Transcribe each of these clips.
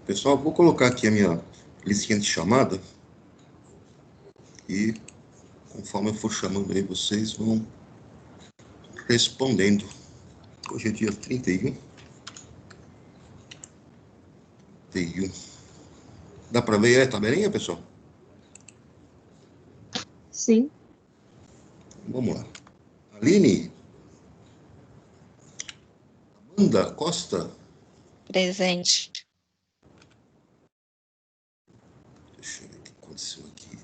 Pessoal, vou colocar aqui a minha listinha de chamada e conforme eu for chamando aí, vocês vão respondendo. Hoje é dia 31. Dá para ver a tabelinha, pessoal? Sim. Vamos lá. Aline. Amanda Costa. Presente. Deixa eu ver o que aconteceu aqui.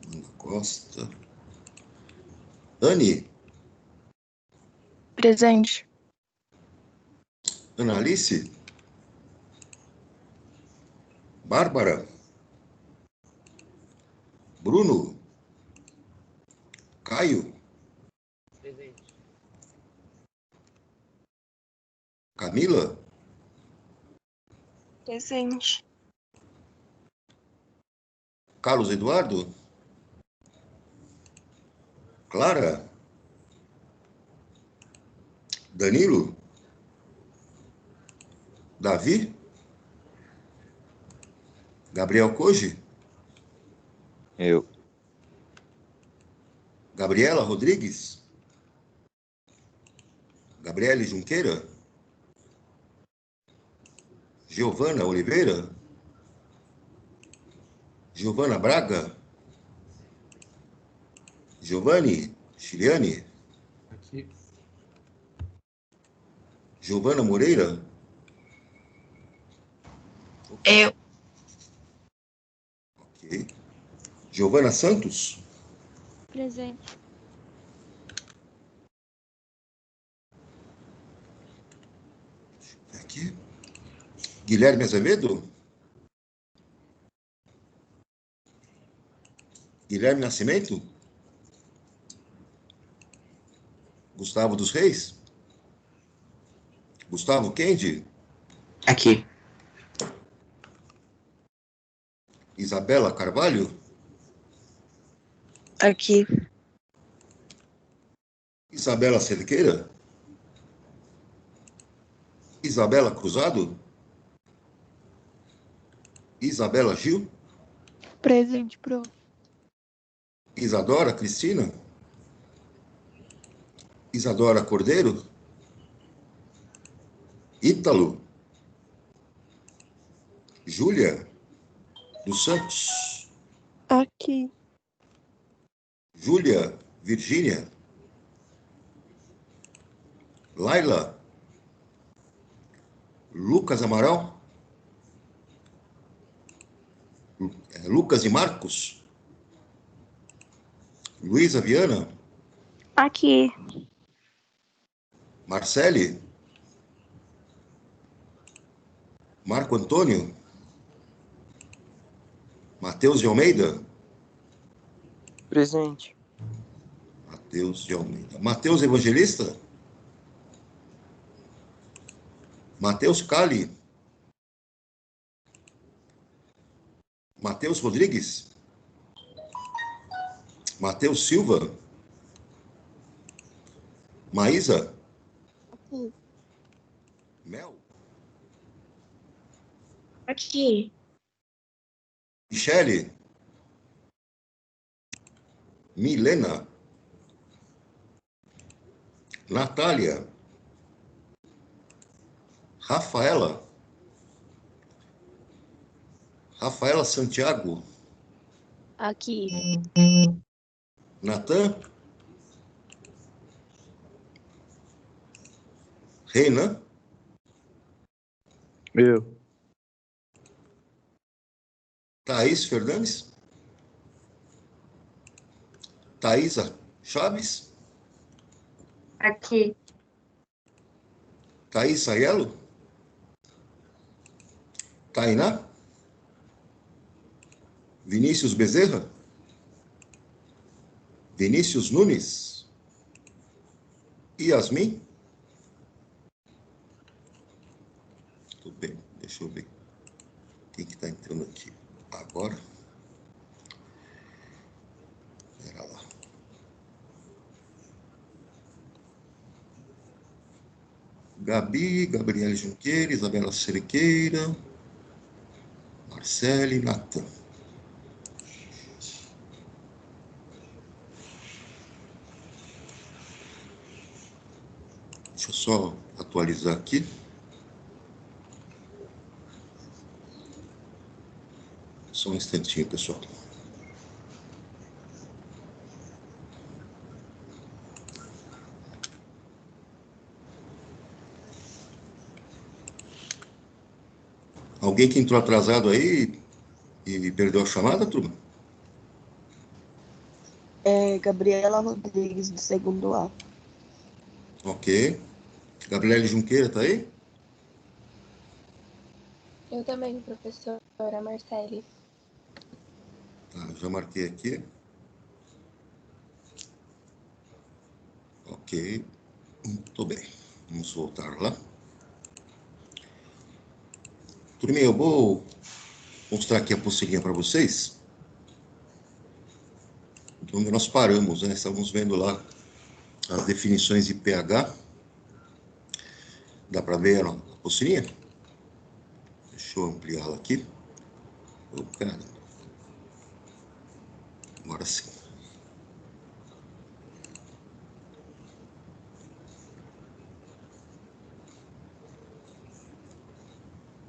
Amanda Costa. Dani. Presente. Ana Alice. Bárbara. Bruno. Caio. Presente. Camila. Presente. Carlos Eduardo. Clara. Danilo. Davi. Gabriel Koji. Eu. Gabriela Rodrigues. Gabriele Junqueira. Giovana Oliveira. Giovana Braga. Giovanni Chiliani. Aqui. Giovana Moreira. Eu. Ok. Giovana Santos. Presente. Aqui. Guilherme Azevedo. Guilherme Nascimento. Gustavo dos Reis. Gustavo Kendi. Aqui. Isabela Carvalho. Aqui. Isabela Cerqueira. Isabela Cruzado. Isabela Gil. Presente, prof. Isadora Cristina. Isadora Cordeiro. Ítalo. Júlia dos Santos. Aqui. Júlia Virgínia. Laila. Lucas Amaral. Lucas e Marcos. Luísa Viana. Aqui. Marcele. Marco Antônio. Matheus de Almeida. Presente. Matheus de Almeida. Matheus Evangelista. Matheus Cali. Matheus Rodrigues. Matheus Silva. Maísa. Aqui. Mel. Aqui. Michele. Milena. Natália. Rafaela. Rafaela Santiago. Aqui. Natan. Reina. Eu. Thaís Fernandes. Thaísa Chaves. Aqui. Thaís Aiello. Tainá. Vinícius Bezerra. Vinícius Nunes. Yasmin. Tudo bem, deixa eu ver quem que está entrando aqui agora. Espera lá. Gabi, Gabriele Junqueira, Isabela Cerqueira, Marcele, Natan. Deixa eu só atualizar aqui. Só um instantinho, pessoal. Alguém que entrou atrasado aí e perdeu a chamada, turma? É Gabriela Rodrigues, do segundo A. Ok. Gabriele Junqueira, tá aí? Eu também, professora Marcele. Tá, já marquei aqui. Ok. Muito bem. Vamos voltar lá. Turminha, eu vou mostrar aqui a poceguinha para vocês. Onde nós paramos, né? Estamos vendo lá as definições de pH. Dá para ver a poceguinha? Deixa eu ampliá-la aqui. Oh, cara. Agora sim.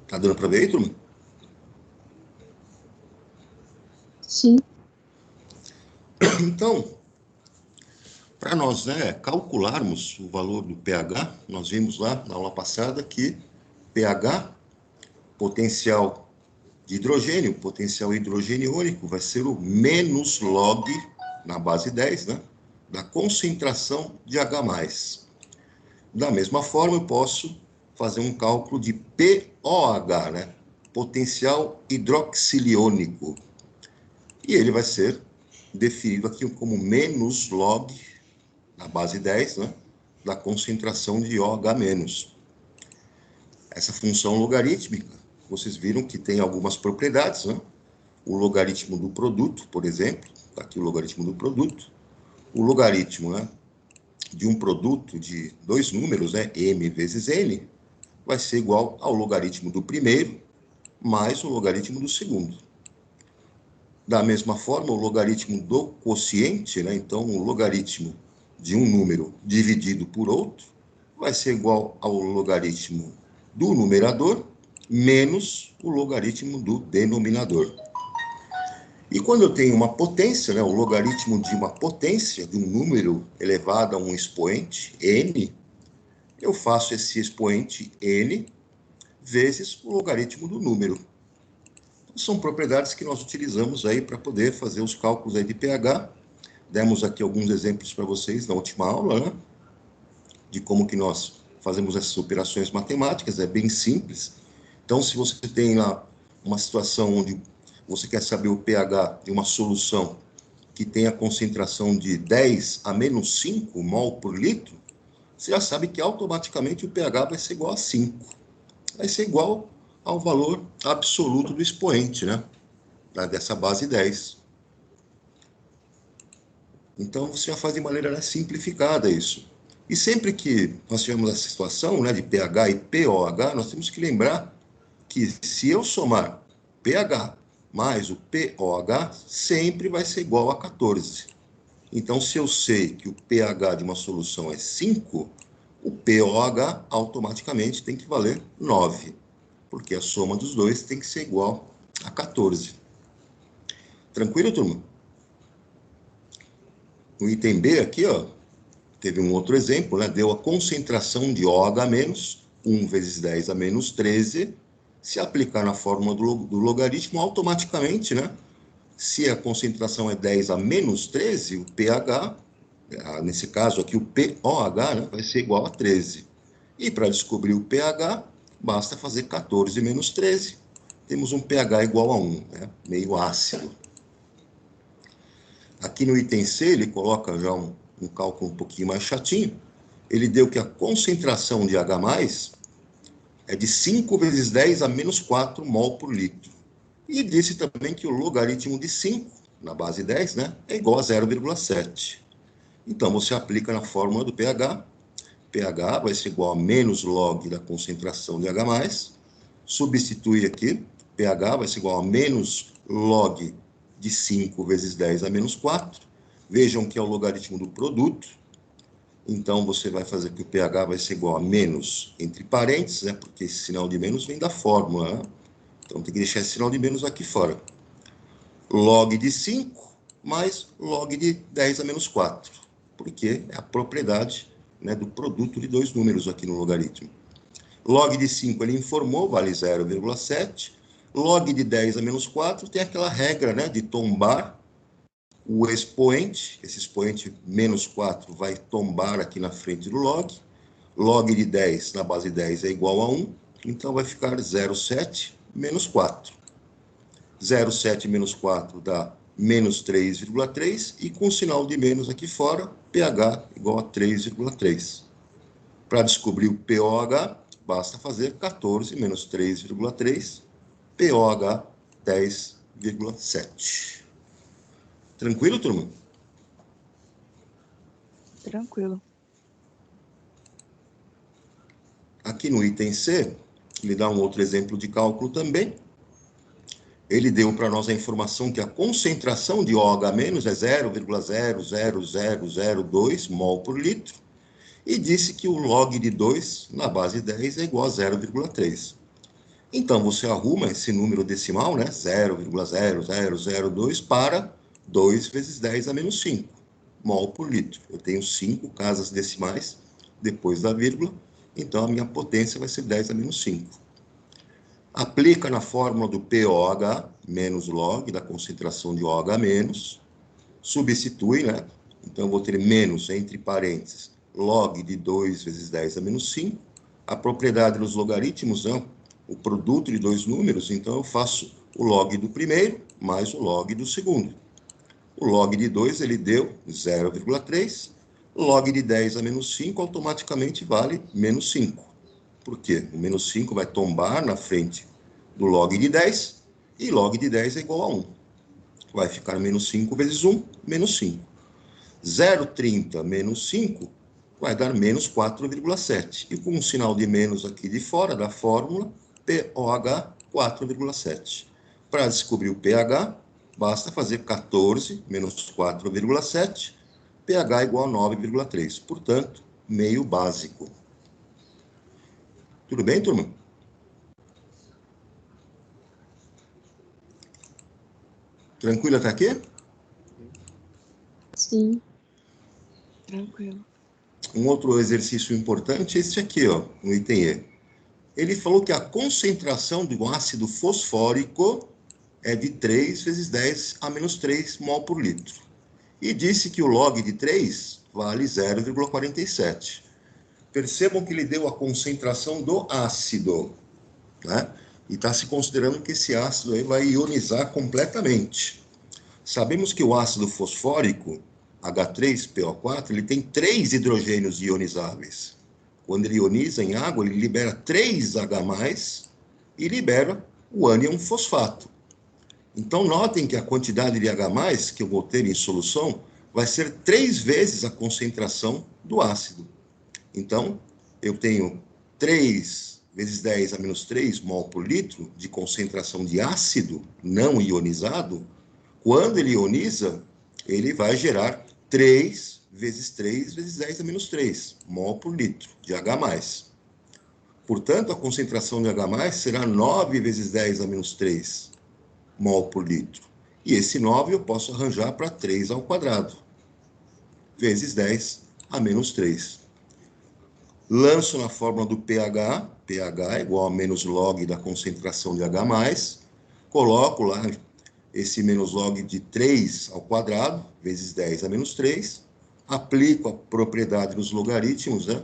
Tá dando para ver aí, turma? Sim. Então, para nós, né, calcularmos o valor do pH, nós vimos lá na aula passada que pH, potencial de hidrogênio, potencial hidrogeniônico, vai ser o menos log, na base 10, né, da concentração de H+. Da mesma forma, eu posso fazer um cálculo de POH, né, potencial hidroxiliônico. E ele vai ser definido aqui como menos log, na base 10, né, da concentração de OH-. Essa função logarítmica, vocês viram que tem algumas propriedades, né? O logaritmo do produto, por exemplo, está aqui o logaritmo do produto, o logaritmo, né, de um produto de dois números, né, m vezes n, vai ser igual ao logaritmo do primeiro mais o logaritmo do segundo. Da mesma forma, o logaritmo do quociente, né, então o logaritmo de um número dividido por outro, vai ser igual ao logaritmo do numerador menos o logaritmo do denominador. E quando eu tenho uma potência, né, o logaritmo de uma potência, de um número elevado a um expoente, n, eu faço esse expoente n vezes o logaritmo do número. Então, são propriedades que nós utilizamos aí para poder fazer os cálculos aí de pH. Demos aqui alguns exemplos para vocês na última aula, né, de como que nós fazemos essas operações matemáticas, é bem simples. Então, se você tem lá uma situação onde você quer saber o pH de uma solução que tem a concentração de 10 a menos 5 mol por litro, você já sabe que automaticamente o pH vai ser igual a 5. Vai ser igual ao valor absoluto do expoente, né? Dessa base 10. Então, você já faz de maneira simplificada isso. E sempre que nós tivermos essa situação, né, de pH e POH, nós temos que lembrar que se eu somar pH mais o POH, sempre vai ser igual a 14. Então, se eu sei que o pH de uma solução é 5, o POH automaticamente tem que valer 9, porque a soma dos dois tem que ser igual a 14. Tranquilo, turma? No item B aqui, ó, teve um outro exemplo, né? Deu a concentração de OH-, 1 vezes 10 a menos 13. Se aplicar na fórmula do logaritmo, automaticamente, né? Se a concentração é 10 a menos 13, o pH, nesse caso aqui o POH, né, vai ser igual a 13. E para descobrir o pH, basta fazer 14 menos 13. Temos um pH igual a 1, né? Meio ácido. Aqui no item C, ele coloca já um cálculo um pouquinho mais chatinho. Ele deu que a concentração de H+, é de 5 vezes 10 a menos 4 mol por litro. E disse também que o logaritmo de 5, na base 10, né, é igual a 0,7. Então, você aplica na fórmula do pH. pH vai ser igual a menos log da concentração de H+, substitui aqui, pH vai ser igual a menos log de 5 vezes 10 a menos 4. Vejam que é o logaritmo do produto. Então, você vai fazer que o pH vai ser igual a menos, entre parênteses, né? Porque esse sinal de menos vem da fórmula, né? Então, tem que deixar esse sinal de menos aqui fora. Log de 5 mais log de 10 a menos 4. Porque é a propriedade, né, do produto de dois números aqui no logaritmo. Log de 5 ele informou, vale 0,7. Log de 10 a menos 4 tem aquela regra, né, de tombar o expoente. Esse expoente menos 4 vai tombar aqui na frente do log. Log de 10 na base 10 é igual a 1. Então vai ficar 0,7 menos 4. 0,7 menos 4 dá menos 3,3. E com o sinal de menos aqui fora, pH igual a 3,3. Para descobrir o POH, basta fazer 14 menos 3,3, POH 10,7. Tranquilo, turma? Tranquilo. Aqui no item C, ele dá um outro exemplo de cálculo também. Ele deu para nós a informação que a concentração de OH- é 0,00002 mol por litro. E disse que o log de 2 na base 10 é igual a 0,3. Então, você arruma esse número decimal, né, 0,0002, para 2 vezes 10 a menos 5 mol por litro. Eu tenho 5 casas decimais depois da vírgula, então a minha potência vai ser 10 a menos 5. Aplica na fórmula do POH, menos log da concentração de OH menos, substitui, né? Então, eu vou ter menos, entre parênteses, log de 2 vezes 10 a menos 5. A propriedade dos logaritmos, né? O produto de dois números, então eu faço o log do primeiro mais o log do segundo. O log de 2, ele deu 0,3. Log de 10 a menos 5 automaticamente vale menos 5. Por quê? O menos 5 vai tombar na frente do log de 10, e log de 10 é igual a 1. Vai ficar menos 5 vezes 1, menos 5. 0,30 menos 5 vai dar menos 4,7. E com um sinal de menos aqui de fora da fórmula, POH 4,7. Para descobrir o pH, basta fazer 14 menos 4,7, pH igual a 9,3. Portanto, meio básico. Tudo bem, turma? Tranquilo até aqui? Sim. Tranquilo. Um outro exercício importante é esse aqui, ó, no item E. Ele falou que a concentração do ácido fosfórico é de 3 vezes 10 a menos 3 mol por litro. E disse que o log de 3 vale 0,47. Percebam que ele deu a concentração do ácido, né? E está se considerando que esse ácido aí vai ionizar completamente. Sabemos que o ácido fosfórico, H3PO4, ele tem 3 hidrogênios ionizáveis. Quando ele ioniza em água, ele libera 3 H+, e libera o ânion fosfato. Então, notem que a quantidade de H+, que eu vou ter em solução, vai ser 3 vezes a concentração do ácido. Então, eu tenho 3 vezes 10 a menos 3 mol por litro de concentração de ácido não ionizado. Quando ele ioniza, ele vai gerar 3 vezes 3 vezes 10 a menos 3 mol por litro de H+. Portanto, a concentração de H+ será 9 vezes 10 a menos 3 mol por litro. E esse 9 eu posso arranjar para 3 ao quadrado, vezes 10 a menos 3. Lanço na fórmula do pH, pH é igual a menos log da concentração de H+, coloco lá esse menos log de 3 ao quadrado, vezes 10 a menos 3, aplico a propriedade dos logaritmos, né?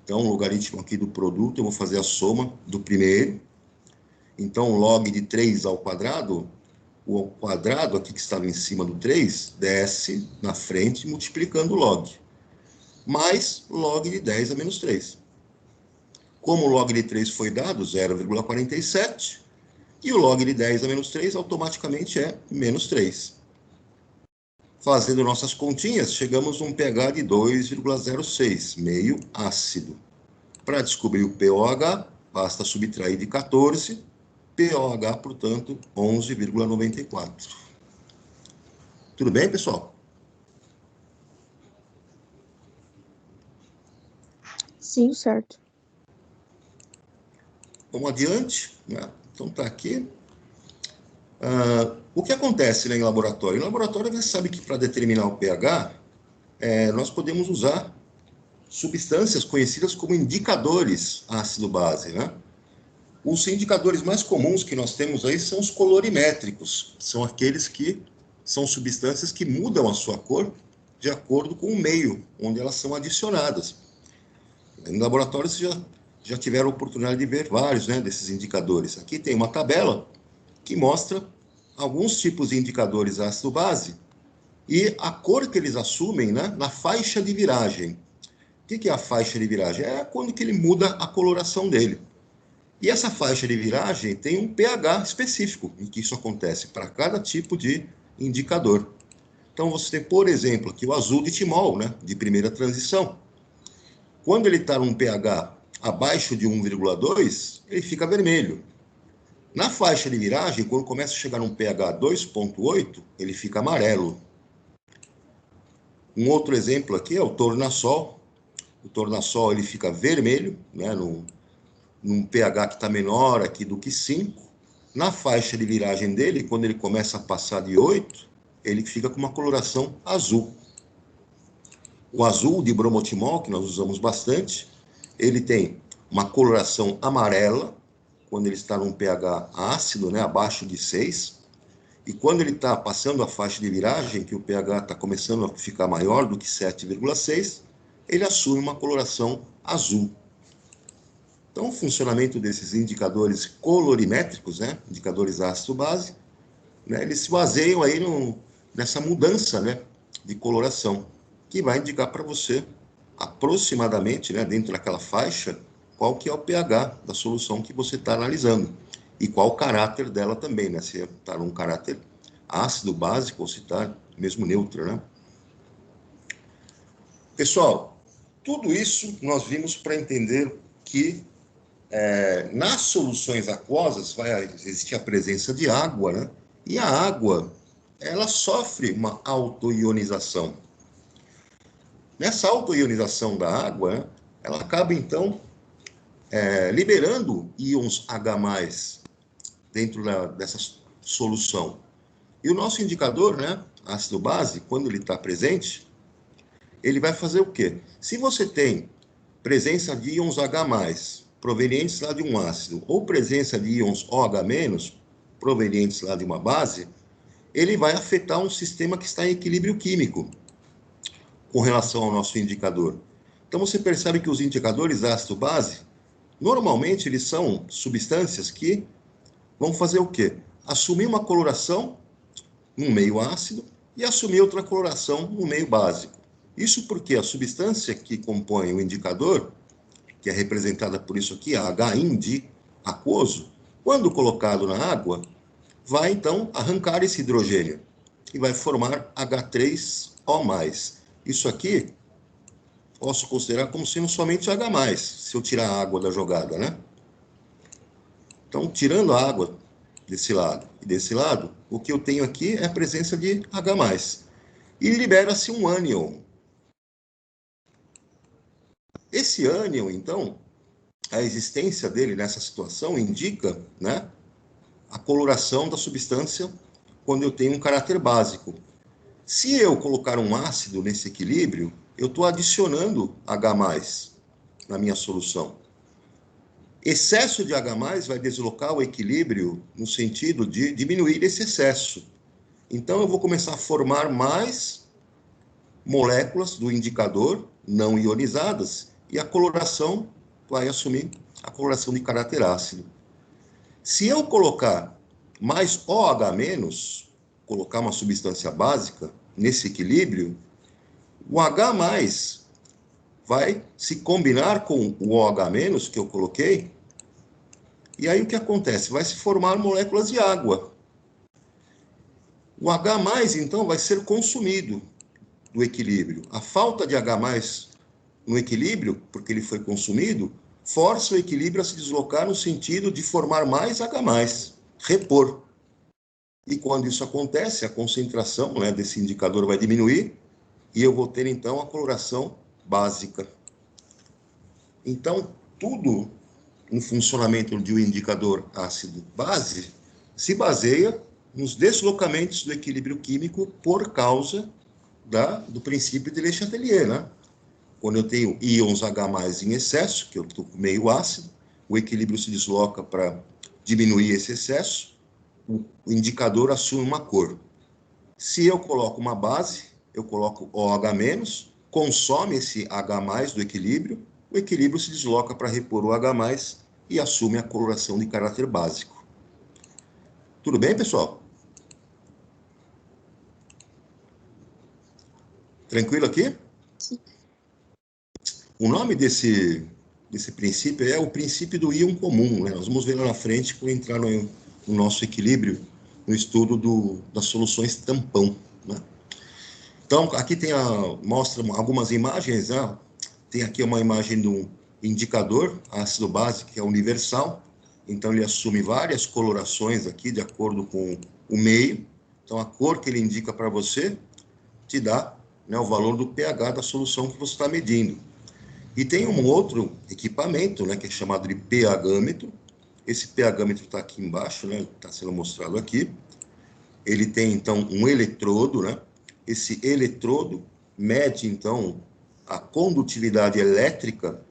Então, o logaritmo aqui do produto, eu vou fazer a soma do primeiro. Então, log de 3 ao quadrado, o ao quadrado aqui que estava em cima do 3, desce na frente multiplicando o log. Mais log de 10 a menos 3. Como o log de 3 foi dado, 0,47, e o log de 10 a menos 3 automaticamente é menos 3. fazendo nossas continhas, chegamos num pH de 2,06, meio ácido. Para descobrir o pOH, basta subtrair de 14, pOH, portanto, 11,94. Tudo bem, pessoal? Sim, certo. Vamos adiante, né? Então tá aqui. O que acontece, né, em laboratório? Em laboratório, você sabe que para determinar o pH, nós podemos usar substâncias conhecidas como indicadores ácido-base, né? Os indicadores mais comuns que nós temos aí são os colorimétricos, são aqueles que são substâncias que mudam a sua cor de acordo com o meio onde elas são adicionadas. Em laboratório, vocês já tiveram a oportunidade de ver vários, né, desses indicadores. Aqui tem uma tabela que mostra alguns tipos de indicadores ácido-base e a cor que eles assumem, né, na faixa de viragem. O que é a faixa de viragem? É quando que ele muda a coloração dele. E essa faixa de viragem tem um pH específico em que isso acontece para cada tipo de indicador. Então, você tem, por exemplo, aqui o azul de timol, né, de primeira transição. Quando ele está num pH abaixo de 1,2, ele fica vermelho. Na faixa de viragem, quando começa a chegar num pH 2,8, ele fica amarelo. Um outro exemplo aqui é o tornassol. O tornassol ele fica vermelho, né, num pH que está menor aqui do que 5. Na faixa de viragem dele, quando ele começa a passar de 8, ele fica com uma coloração azul. O azul de bromotimol, que nós usamos bastante, ele tem uma coloração amarela, quando ele está num pH ácido, né, abaixo de 6, e quando ele está passando a faixa de viragem, que o pH está começando a ficar maior do que 7,6, ele assume uma coloração azul. Então, o funcionamento desses indicadores colorimétricos, né, indicadores ácido-base, né, eles se baseiam aí nessa mudança, né, de coloração, que vai indicar para você aproximadamente, né, dentro daquela faixa, qual que é o pH da solução que você está analisando e qual o caráter dela também, né, se está num caráter ácido, básico ou se está mesmo neutro, né. Pessoal, tudo isso nós vimos para entender que nas soluções aquosas vai existir a presença de água, né? E a água, ela sofre uma autoionização. Nessa autoionização da água, né, ela acaba, então, liberando íons H+, dentro dessa solução. E o nosso indicador, né, ácido-base, quando ele está presente, ele vai fazer o quê? Se você tem presença de íons H+, provenientes lá de um ácido, ou presença de íons OH-, provenientes lá de uma base, ele vai afetar um sistema que está em equilíbrio químico com relação ao nosso indicador. Então, você percebe que os indicadores ácido-base, normalmente, eles são substâncias que vão fazer o quê? Assumir uma coloração no meio ácido e assumir outra coloração no meio básico. Isso porque a substância que compõe o indicador, que é representada por isso aqui, a H-IND aquoso, quando colocado na água, vai então arrancar esse hidrogênio e vai formar H3O+. Isso aqui posso considerar como sendo somente H+, se eu tirar a água da jogada, né? Então, tirando a água desse lado e desse lado, o que eu tenho aqui é a presença de H+. E libera-se um ânion. Esse ânion, então, a existência dele nessa situação indica, né, a coloração da substância quando eu tenho um caráter básico. Se eu colocar um ácido nesse equilíbrio, eu estou adicionando H+ na minha solução. Excesso de H+ vai deslocar o equilíbrio no sentido de diminuir esse excesso. Então, eu vou começar a formar mais moléculas do indicador não ionizadas e a coloração vai assumir a coloração de caráter ácido. Se eu colocar mais OH-, colocar uma substância básica nesse equilíbrio, o H+ vai se combinar com o OH- que eu coloquei, e aí o que acontece? Vai se formar moléculas de água. O H+, então, vai ser consumido do equilíbrio. A falta de H+ no equilíbrio, porque ele foi consumido, força o equilíbrio a se deslocar no sentido de formar mais H+, repor. E quando isso acontece, a concentração, né, desse indicador vai diminuir e eu vou ter, então, a coloração básica. Então, tudo no funcionamento de um indicador ácido-base se baseia nos deslocamentos do equilíbrio químico por causa do princípio de Le Chatelier, né? Quando eu tenho íons H+ em excesso, que eu estou com meio ácido, o equilíbrio se desloca para diminuir esse excesso, o indicador assume uma cor. Se eu coloco uma base, eu coloco OH-, consome esse H+ do equilíbrio, o equilíbrio se desloca para repor o H+ e assume a coloração de caráter básico. Tudo bem, pessoal? Tranquilo aqui? Sim. O nome desse princípio é o princípio do íon comum, né? Nós vamos ver lá na frente quando entrar no nosso equilíbrio, no estudo das soluções tampão, né? Então, aqui mostra algumas imagens, né? Tem aqui uma imagem de um indicador ácido-base, que é universal. Então, ele assume várias colorações aqui, de acordo com o meio. Então, a cor que ele indica para você te dá, né, o valor do pH da solução que você está medindo. E tem um outro equipamento, né, que é chamado de pH-ômetro. Esse pH-ômetro está aqui embaixo, né, está sendo mostrado aqui. Ele tem, então, um eletrodo, né? Esse eletrodo mede, então, a condutividade elétrica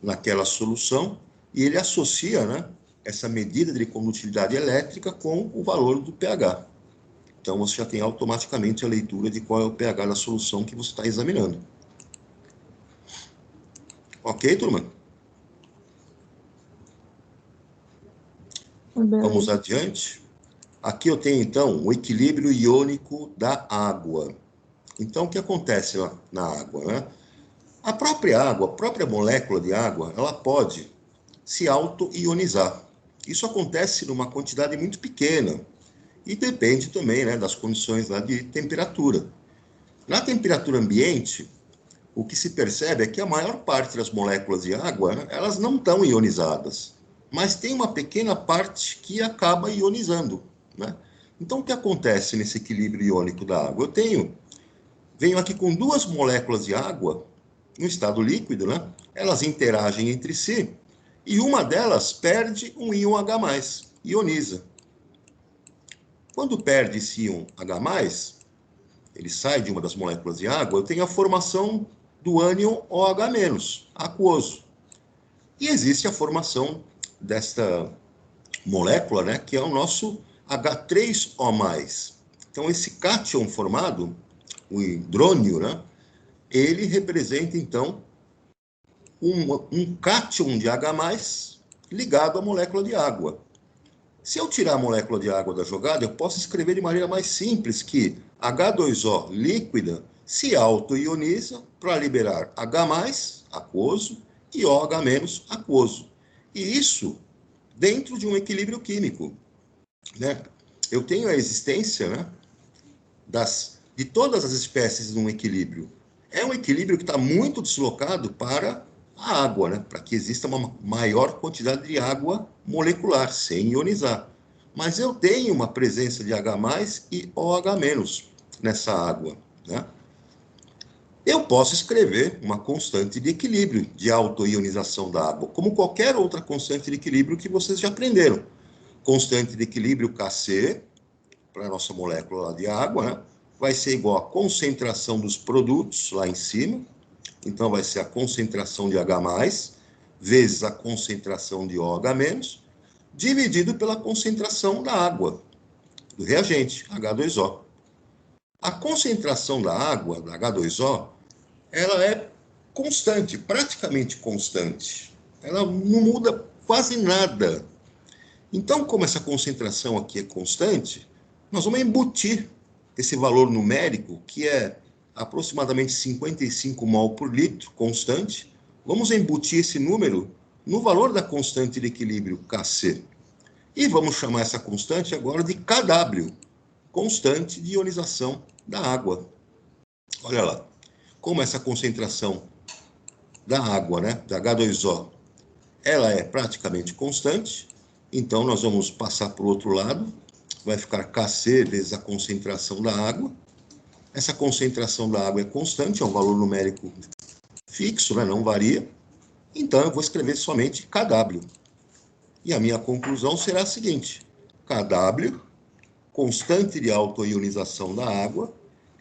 naquela solução e ele associa, né, essa medida de condutividade elétrica com o valor do pH. Então, você já tem automaticamente a leitura de qual é o pH da solução que você está examinando. Ok, turma? Vamos Beleza. adiante. Aqui eu tenho, então, o equilíbrio iônico da água. Então, o que acontece na água, né? A própria água, a própria molécula de água, ela pode se auto-ionizar. Isso acontece numa quantidade muito pequena e depende também, né, das condições lá de temperatura. Na temperatura ambiente, o que se percebe é que a maior parte das moléculas de água, né, elas não estão ionizadas, mas tem uma pequena parte que acaba ionizando, né? Então, o que acontece nesse equilíbrio iônico da água? Venho aqui com duas moléculas de água no estado líquido, né? Elas interagem entre si e uma delas perde um íon H+, ioniza. Quando perde esse íon H+, ele sai de uma das moléculas de água, eu tenho a formação do ânion OH-, aquoso. E existe a formação desta molécula, né, que é o nosso H3O+. Então, esse cátion formado, o hidrônio, né, ele representa, então, um cátion de H+, ligado à molécula de água. Se eu tirar a molécula de água da jogada, eu posso escrever de maneira mais simples que H2O líquida se auto-ioniza para liberar H+, aquoso, e OH- aquoso. E isso dentro de um equilíbrio químico, né? Eu tenho a existência, né, de todas as espécies num equilíbrio. É um equilíbrio que está muito deslocado para a água, né, para que exista uma maior quantidade de água molecular, sem ionizar. Mas eu tenho uma presença de H+ e OH- nessa água, né? Eu posso escrever uma constante de equilíbrio de autoionização da água, como qualquer outra constante de equilíbrio que vocês já aprenderam. Constante de equilíbrio Kc, para a nossa molécula lá de água, né, vai ser igual à concentração dos produtos lá em cima. Então, vai ser a concentração de H+, vezes a concentração de OH-, dividido pela concentração da água, do reagente, H2O. A concentração da água, da H2O, ela é constante, praticamente constante. Ela não muda quase nada. Então, como essa concentração aqui é constante, nós vamos embutir esse valor numérico, que é aproximadamente 55 mol por litro, constante. Vamos embutir esse número no valor da constante de equilíbrio Kc. E vamos chamar essa constante agora de Kw, constante de ionização da água. Olha lá, como essa concentração da água, né, da H2O, ela é praticamente constante, então nós vamos passar para o outro lado, vai ficar Kc vezes a concentração da água. Essa concentração da água é constante, é um valor numérico fixo, né, não varia. Então eu vou escrever somente Kw. E a minha conclusão será a seguinte: Kw, constante de autoionização da água,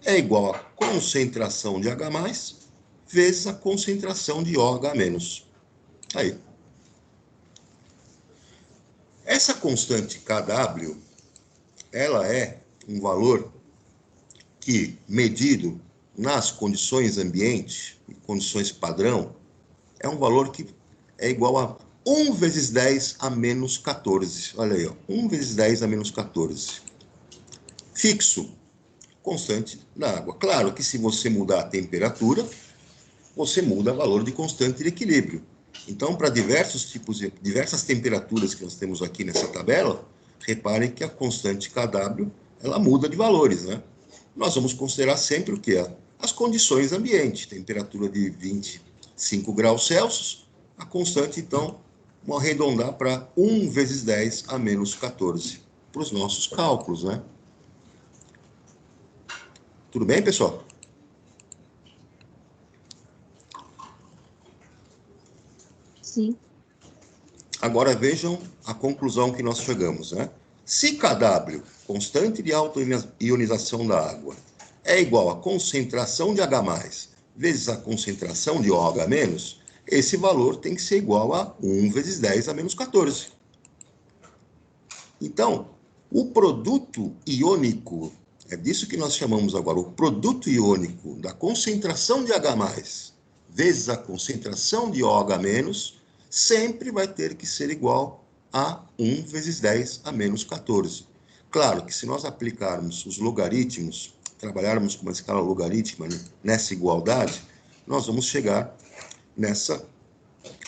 é igual a concentração de H+, vezes a concentração de OH-. Aí. Essa constante Kw, ela é um valor que, medido nas condições ambiente, condições padrão, é um valor que é igual a 1 vezes 10 a menos 14. Olha aí, ó, 1 vezes 10 a menos 14. Fixo, constante da água. Claro que se você mudar a temperatura, você muda o valor de constante de equilíbrio. Então, para diversas temperaturas que nós temos aqui nessa tabela, reparem que a constante Kw, ela muda de valores, né? Nós vamos considerar sempre o quê? As condições ambiente, temperatura de 25 graus Celsius, a constante, então, vamos arredondar para 1 vezes 10 a menos 14, para os nossos cálculos, né? Tudo bem, pessoal? Sim. Agora vejam a conclusão que nós chegamos, né? Se Kw, constante de autoionização da água, é igual à concentração de H+, vezes a concentração de OH-, esse valor tem que ser igual a 1 vezes 10 a menos 14. Então, o produto iônico, é disso que nós chamamos agora, o produto iônico da concentração de H+, vezes a concentração de OH-, sempre vai ter que ser igual a 1 vezes 10 a menos 14. Claro que se nós aplicarmos os logaritmos, trabalharmos com uma escala logarítmica, né, nessa igualdade, nós vamos chegar nessa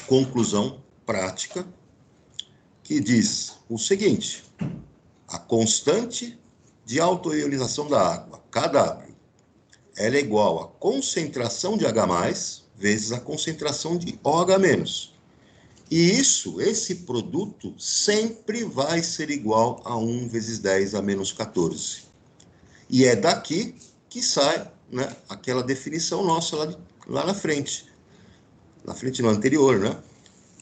conclusão prática que diz o seguinte: a constante de autoionização da água, Kw, ela é igual à concentração de H+, vezes a concentração de OH-. E esse produto sempre vai ser igual a 1 vezes 10 a menos 14. E é daqui que sai, né, aquela definição nossa lá na frente. Na frente, no anterior, né?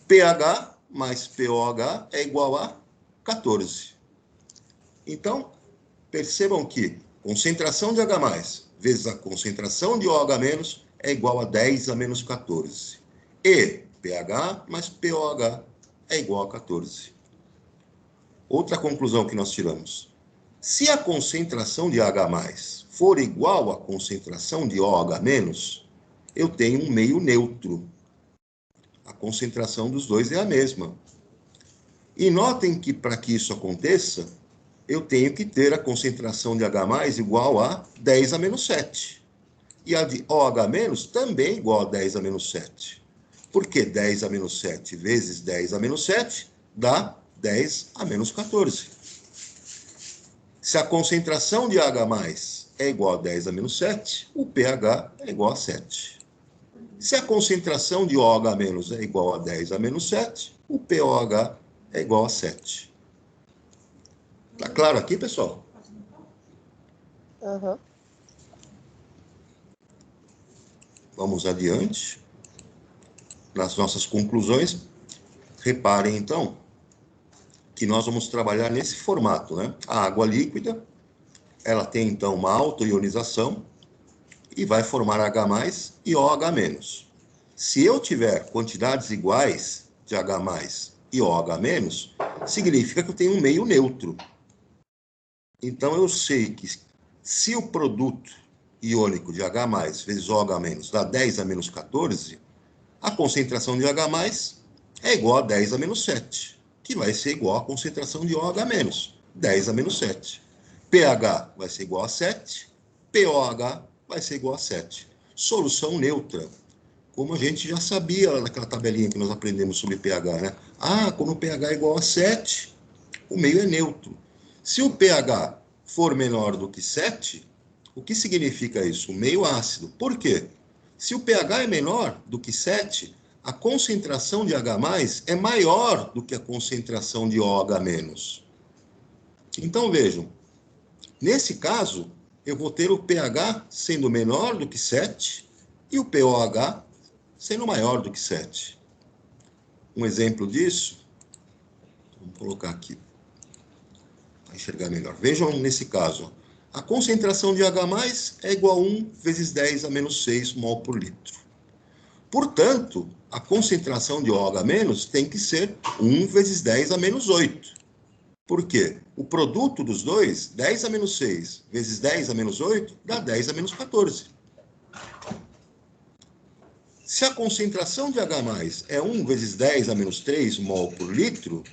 pH mais POH é igual a 14. Então, percebam que concentração de H+, vezes a concentração de OH- é igual a 10 a menos 14. E pH mais POH é igual a 14. Outra conclusão que nós tiramos: se a concentração de H+ for igual à concentração de OH-, eu tenho um meio neutro. A concentração dos dois é a mesma. E notem que, para que isso aconteça, eu tenho que ter a concentração de H+ igual a 10 a menos 7. E a de OH- também igual a 10 a menos 7. Porque 10 a menos 7 vezes 10 a menos 7 dá 10 a menos 14. Se a concentração de H+ é igual a 10 a menos 7, o pH é igual a 7. Se a concentração de OH- é igual a 10 a menos 7, o POH é igual a 7. Tá claro aqui, pessoal? Aham. Vamos adiante. Nas nossas conclusões, reparem, então, que nós vamos trabalhar nesse formato, né? A água líquida, ela tem, então, uma autoionização e vai formar H+ e OH-. Se eu tiver quantidades iguais de H+ e OH-, significa que eu tenho um meio neutro. Então, eu sei que se o produto iônico de H+ vezes OH- dá 10 a menos 14, a concentração de H+ é igual a 10 a menos 7, que vai ser igual à concentração de OH-, 10 a menos 7. pH vai ser igual a 7, POH vai ser igual a 7. Solução neutra, como a gente já sabia lá naquela tabelinha que nós aprendemos sobre pH, né? Ah, quando o pH é igual a 7, o meio é neutro. Se o pH for menor do que 7, o que significa isso? Meio ácido. Por quê? Se o pH é menor do que 7, a concentração de H+, é maior do que a concentração de OH-. Então, vejam, nesse caso, eu vou ter o pH sendo menor do que 7 e o pOH sendo maior do que 7. Um exemplo disso, vamos colocar aqui, para enxergar melhor. Vejam nesse caso, a concentração de H+ é igual a 1 vezes 10 a menos 6 mol por litro. Portanto, a concentração de OH- tem que ser 1 vezes 10 a menos 8. Por quê? O produto dos dois, 10 a menos 6 vezes 10 a menos 8, dá 10 a menos 14. Se a concentração de H+ é 1 vezes 10 a menos 3 mol por litro,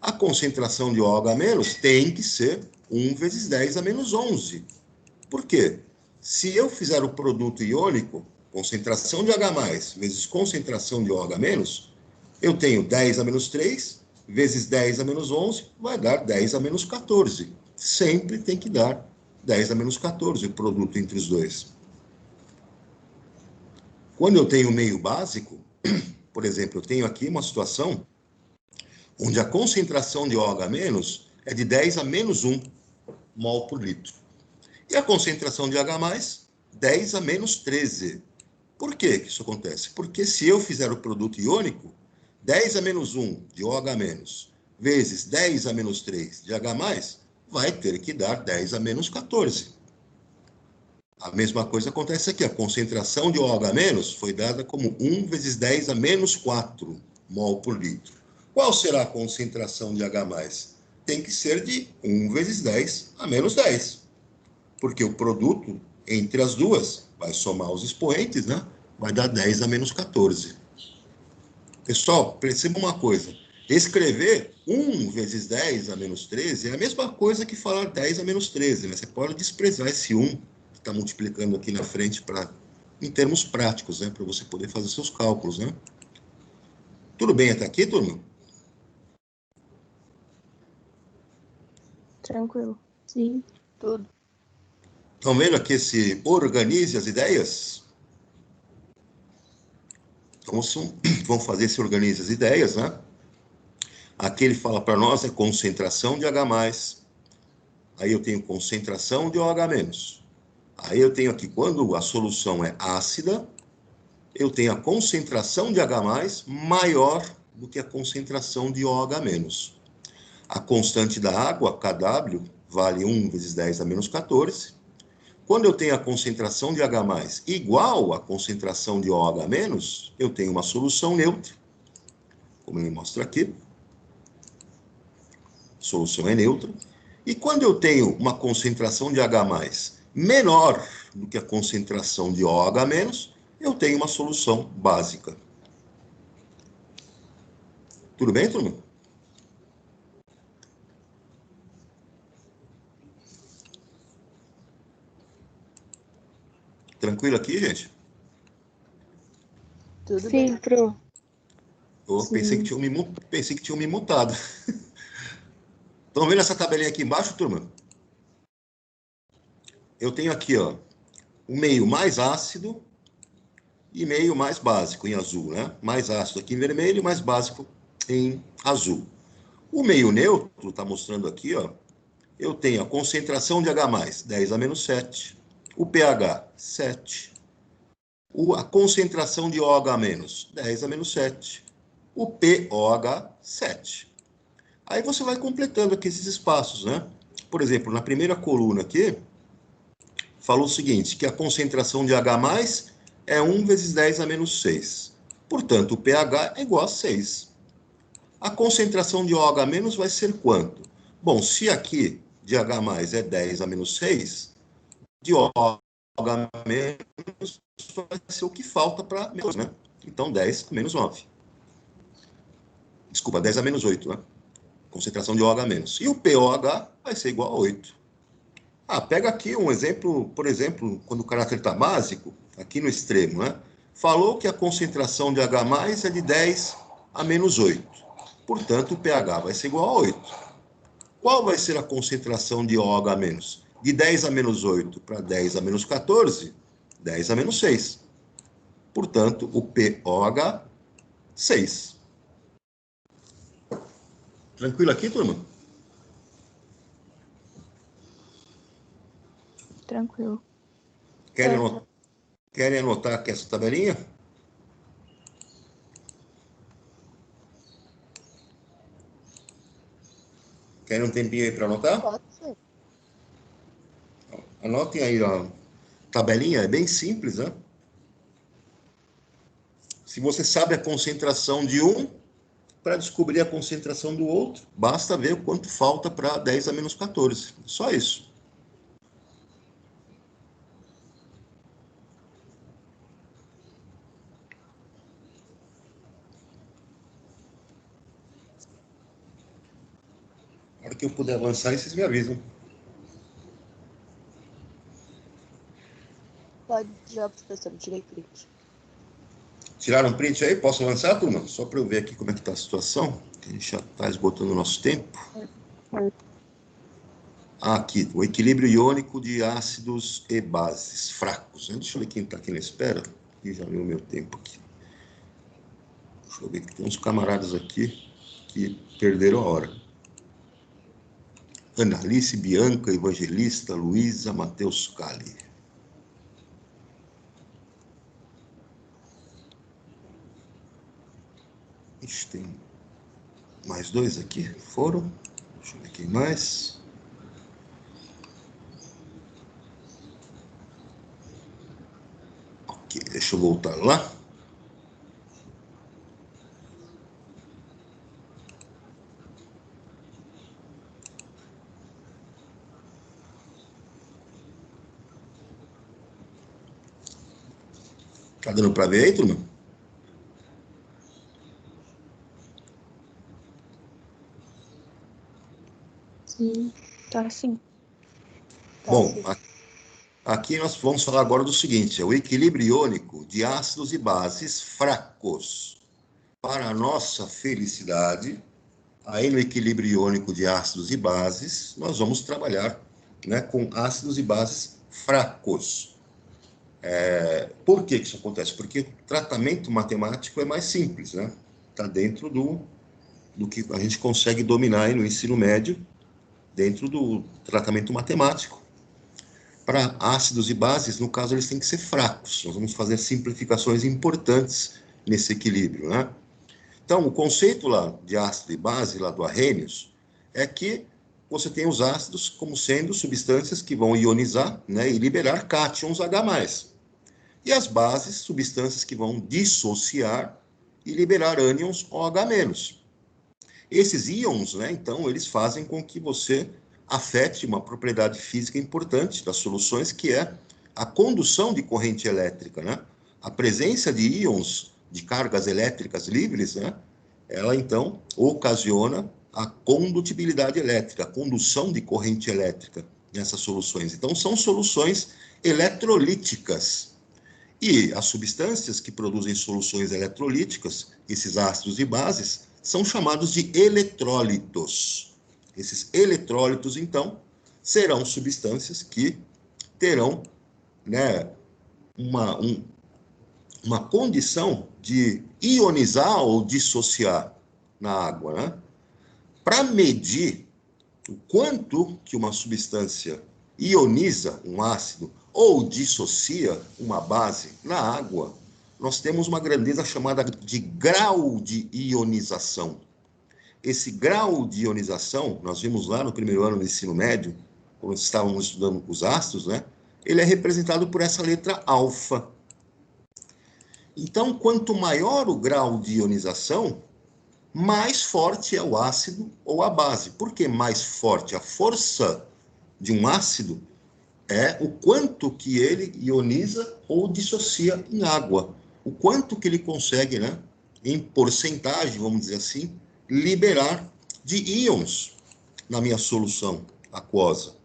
a concentração de OH- tem que ser 1 vezes 10 a menos 11. Por quê? Se eu fizer o produto iônico, concentração de H+ vezes concentração de OH-, eu tenho 10 a menos 3 vezes 10 a menos 11, vai dar 10 a menos 14. Sempre tem que dar 10 a menos 14 o produto entre os dois. Quando eu tenho meio básico, por exemplo, eu tenho aqui uma situação onde a concentração de OH- é de 10 a menos 1 mol por litro. E a concentração de H+, 10 a menos 13. Por que isso acontece? Porque se eu fizer o produto iônico, 10 a menos 1 de OH- vezes 10 a menos 3 de H+, vai ter que dar 10 a menos 14. A mesma coisa acontece aqui. A concentração de OH- foi dada como 1 vezes 10 a menos 4 mol por litro. Qual será a concentração de H+? Tem que ser de 1 vezes 10 a menos 10. Porque o produto entre as duas vai somar os expoentes, né? Vai dar 10 a menos 14. Pessoal, perceba uma coisa. Escrever 1 vezes 10 a menos 13 é a mesma coisa que falar 10 a menos 13, né? Você pode desprezar esse 1 que está multiplicando aqui na frente em termos práticos, né? Para você poder fazer seus cálculos, né? Tudo bem até aqui, turma? Tranquilo. Sim, tudo. Estão vendo aqui esse organize as ideias? Então, vamos fazer esse organize as ideias, né? Aqui ele fala para nós é concentração de H+, aí eu tenho concentração de OH-. Aí eu tenho aqui, quando a solução é ácida, eu tenho a concentração de H+ maior do que a concentração de OH-. A constante da água, Kw, vale 1 vezes 10 a menos 14. Quando eu tenho a concentração de H+ igual à concentração de OH-, eu tenho uma solução neutra, como ele mostra aqui. A solução é neutra. E quando eu tenho uma concentração de H+ menor do que a concentração de OH-, eu tenho uma solução básica. Tudo bem, turma? Tranquilo aqui, gente? Tudo Sim, bem. pro. Eu pensei que tinham me mutado. Estão vendo essa tabelinha aqui embaixo, turma? Eu tenho aqui, ó, o meio mais ácido e meio mais básico em azul, né? Mais ácido aqui em vermelho e mais básico em azul. O meio neutro, está mostrando aqui, ó, eu tenho a concentração de H+, 10 a menos 7, o pH, 7, a concentração de OH-, 10 a menos 7, o pOH, 7. Aí você vai completando aqui esses espaços, né? Por exemplo, na primeira coluna aqui, falou o seguinte, que a concentração de H+ é 1 vezes 10 a menos 6. Portanto, o pH é igual a 6. A concentração de OH- vai ser quanto? Bom, se aqui de H+ é 10 a menos 6, de OH- vai ser o que falta para menos, né? Então, 10 a menos 9. Desculpa, 10 a menos 8, né? Concentração de OH-. E o pOH vai ser igual a 8. Pega aqui um exemplo, por exemplo, quando o caráter está básico, aqui no extremo, né? Falou que a concentração de H+ é de 10 a menos 8. Portanto, o pH vai ser igual a 8. Qual vai ser a concentração de OH-? De 10 a menos 8 para 10 a menos 14, 10 a menos 6. Portanto, o POH, 6. Tranquilo aqui, turma? Tranquilo. Querem anotar aqui essa tabelinha? Querem um tempinho aí para anotar? Pode ser. Anotem aí, ó. Tabelinha é bem simples, né? Se você sabe a concentração de um, para descobrir a concentração do outro, basta ver o quanto falta para 10 a menos 14. Só isso. Na hora que eu puder avançar, vocês me avisam. Pode já, professor, tirei print. Tiraram um print aí? Posso avançar, turma? Só para eu ver aqui como é que está a situação, que a gente já está esgotando o nosso tempo. Aqui, o equilíbrio iônico de ácidos e bases fracos. Deixa eu ver quem está aqui na espera. E já viu o meu tempo aqui. Deixa eu ver que tem uns camaradas aqui que perderam a hora. Analice, Bianca, Evangelista, Luísa, Matheus Cali. Ixi, tem mais dois aqui. Foram. Deixa eu ver quem mais. Ok, deixa eu voltar lá. Tá dando para ver aí, turma? Sim, tá sim. Bom, aqui nós vamos falar agora do seguinte, é o equilíbrio iônico de ácidos e bases fracos. Para a nossa felicidade, aí no equilíbrio iônico de ácidos e bases, nós vamos trabalhar, né, com ácidos e bases fracos. Por que isso acontece? Porque o tratamento matemático é mais simples, né? Está dentro do que a gente consegue dominar aí no ensino médio, dentro do tratamento matemático. Para ácidos e bases, no caso, eles têm que ser fracos. Nós vamos fazer simplificações importantes nesse equilíbrio, né? Então, o conceito lá de ácido e base, lá do Arrhenius, é que você tem os ácidos como sendo substâncias que vão ionizar, né, e liberar cátions H+. E as bases, substâncias que vão dissociar e liberar ânions OH-. Esses íons, né, então, eles fazem com que você afete uma propriedade física importante das soluções, que é a condução de corrente elétrica, né? A presença de íons de cargas elétricas livres, né, ela, então, ocasiona a condutibilidade elétrica, a condução de corrente elétrica nessas soluções. Então, são soluções eletrolíticas. E as substâncias que produzem soluções eletrolíticas, esses ácidos e bases, são chamados de eletrólitos. Esses eletrólitos, então, serão substâncias que terão, né, uma condição de ionizar ou dissociar na água, né? Para medir o quanto que uma substância ioniza um ácido ou dissocia uma base na água, nós temos uma grandeza chamada de grau de ionização. Esse grau de ionização, nós vimos lá no primeiro ano do ensino médio, quando estávamos estudando os ácidos, né? Ele é representado por essa letra alfa. Então, quanto maior o grau de ionização, mais forte é o ácido ou a base. Por que mais forte? A força de um ácido é o quanto que ele ioniza ou dissocia em água. O quanto que ele consegue, né, em porcentagem, vamos dizer assim, liberar de íons na minha solução aquosa.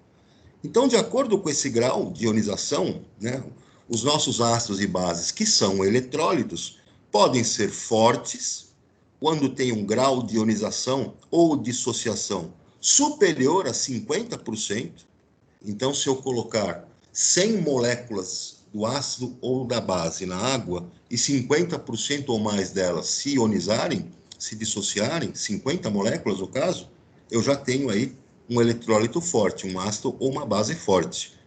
Então, de acordo com esse grau de ionização, né, os nossos ácidos e bases, que são eletrólitos, podem ser fortes quando tem um grau de ionização ou dissociação superior a 50%, Então, se eu colocar 100 moléculas do ácido ou da base na água e 50% ou mais delas se ionizarem, se dissociarem, 50 moléculas no caso, eu já tenho aí um eletrólito forte, um ácido ou uma base forte.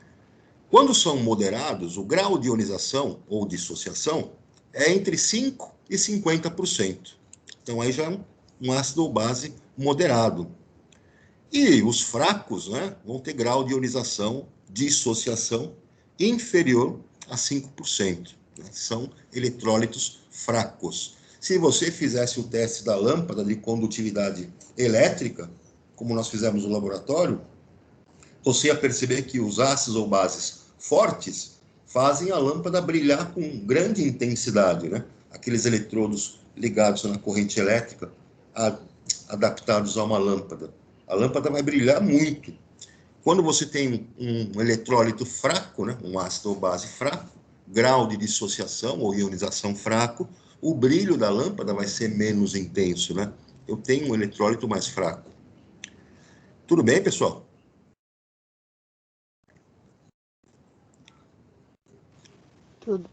Quando são moderados, o grau de ionização ou dissociação é entre 5% e 50%. Então, aí já é um ácido ou base moderado. E os fracos, né, vão ter grau de ionização, dissociação inferior a 5%. Né? São eletrólitos fracos. Se você fizesse o teste da lâmpada de condutividade elétrica, como nós fizemos no laboratório, você ia perceber que os ácidos ou bases fortes fazem a lâmpada brilhar com grande intensidade, né? Aqueles eletrodos ligados na corrente elétrica, adaptados a uma lâmpada. A lâmpada vai brilhar muito. Quando você tem um eletrólito fraco, né? Um ácido ou base fraco, grau de dissociação ou ionização fraco, o brilho da lâmpada vai ser menos intenso, né? Eu tenho um eletrólito mais fraco. Tudo bem, pessoal? Tudo.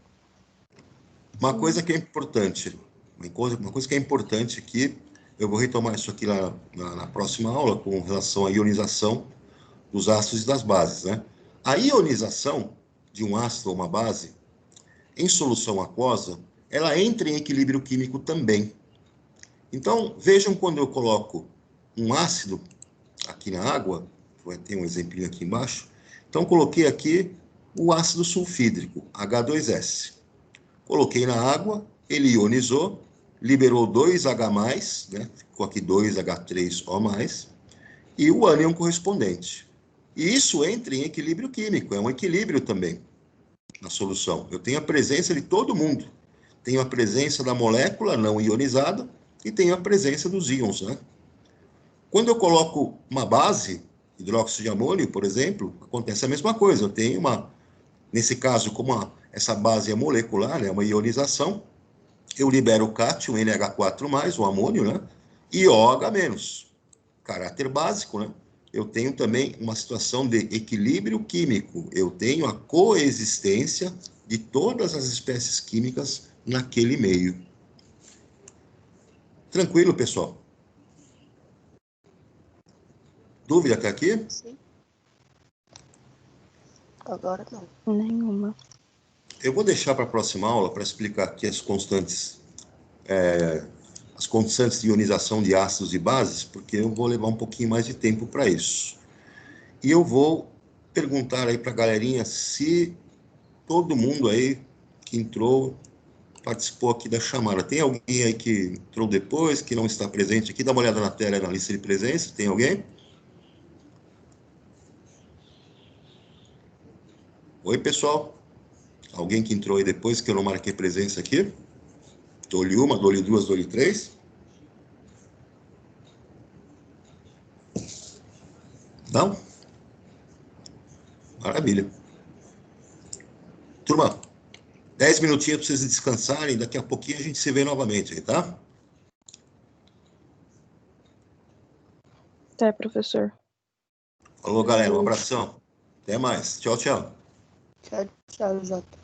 Uma coisa que é importante, uma coisa que é importante aqui, eu vou retomar isso aqui lá na próxima aula, com relação à ionização dos ácidos e das bases, né? A ionização de um ácido ou uma base, em solução aquosa, ela entra em equilíbrio químico também. Então, vejam quando eu coloco um ácido aqui na água, vai ter um exemplinho aqui embaixo, então coloquei aqui o ácido sulfídrico, H2S. Coloquei na água, ele ionizou, liberou 2H+, né? Ficou aqui 2H3O+, e o ânion correspondente. E isso entra em equilíbrio químico, é um equilíbrio também na solução. Eu tenho a presença de todo mundo. Tenho a presença da molécula não ionizada e tenho a presença dos íons, né? Quando eu coloco uma base, hidróxido de amônio, por exemplo, acontece a mesma coisa. Eu tenho nesse caso, como essa base é molecular, né, uma ionização, eu libero o cátion NH4+, o amônio, né, e OH-, caráter básico, né? Eu tenho também uma situação de equilíbrio químico. Eu tenho a coexistência de todas as espécies químicas naquele meio. Tranquilo, pessoal? Dúvida até aqui? Sim. Agora não. Nenhuma. Eu vou deixar para a próxima aula para explicar aqui as constantes de ionização de ácidos e bases, porque eu vou levar um pouquinho mais de tempo para isso. E eu vou perguntar aí para a galerinha se todo mundo aí que entrou participou aqui da chamada. Tem alguém aí que entrou depois, que não está presente aqui? Dá uma olhada na tela, na lista de presença. Tem alguém? Oi, pessoal. Alguém que entrou aí depois, que eu não marquei presença aqui? Dou-lhe uma, dou-lhe duas, dou-lhe três. Não? Maravilha. Turma, 10 minutinhos para vocês descansarem. Daqui a pouquinho a gente se vê novamente aí, tá? Até, professor. Falou, galera. Um abração. Até mais. Tchau, tchau. Tchau, tchau, Jota.